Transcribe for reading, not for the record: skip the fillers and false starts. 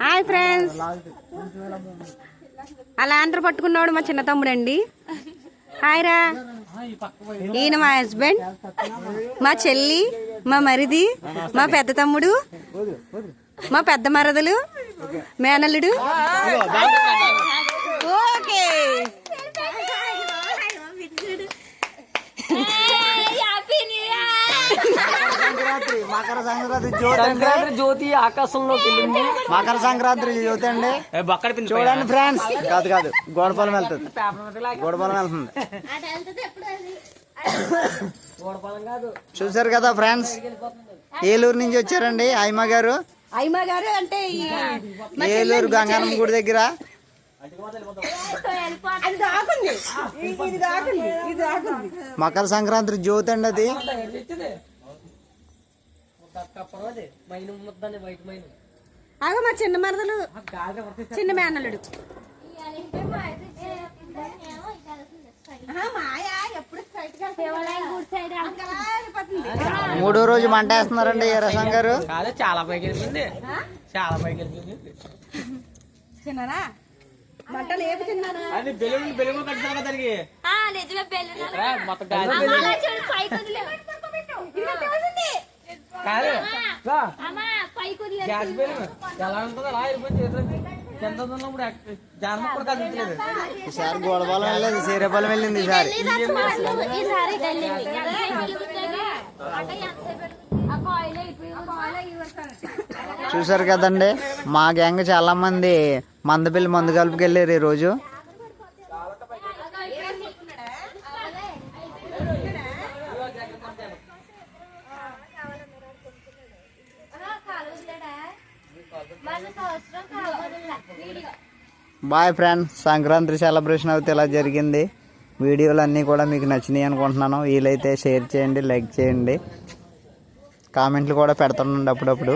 Hi friends, అలా అందరూ పట్టుకున్నాడు మా చిన్న తమ్ముడు అండి. హాయ్ రా. ఈయన మా హస్బెండ్, మా చెల్లి, మా మరిది, మా పెద్ద తమ్ముడు, మా పెద్ద మరదలు, మేనల్లుడు. ఓకే, మకర సంక్రాంతి జ్యోతి ఆకాశంలోకి వెళ్ళింది. మకర సంక్రాంతి జ్యోతి అండి. చూడండి ఫ్రెండ్స్, కాదు గోడపాలెం వెళ్తుంది. గోడపాలెం వెళ్తుంది. చూసారు కదా ఫ్రెండ్స్, ఏలూరు నుంచి వచ్చారండి అయ్యమ్మ గారు. అయ్యమ్మ గారు అంటే ఏలూరు గంగానమ్మ గుడి దగ్గర. మకర సంక్రాంతి జ్యోతి అండి అది. అగో మా చిన్న మరదలు, చిన్న మేనల్లుడు. మూడో రోజు మంట వేస్తున్నారండి రసం గారు. చాలా పైకి వెళ్ళింది, చాలా పైకి వెళ్ళింది. చిన్నరా మంటలు ఏమి తిన్నారా? బెలూన్ కట్టారు కదా దానికి. మొత్తం గ్యాస్ బెలూన్ ఎలా ఉంటుందో అలా అయిపోయింది. ఎంత ఉన్నప్పుడు జానమ్మ కూడా కదిలించలేదు. ఈసారి గోడపాలెం వెళ్ళలేదు, సీరేపాలెం వెళ్ళింది ఈసారి. చూసారు కదండి, మా గ్యాంగ్ చాలా మంది మందపిల్లి మందు కలుపుకి వెళ్ళారు ఈ రోజు. బాయ్ ఫ్రెండ్స్, సంక్రాంతి సెలబ్రేషన్ అయితే ఇలా జరిగింది. వీడియోలు అన్నీ కూడా మీకు నచ్చినాయి అనుకుంటున్నాను. వీలైతే షేర్ చేయండి, లైక్ చేయండి, కామెంట్లు కూడా పెడుతుండండి అప్పుడప్పుడు.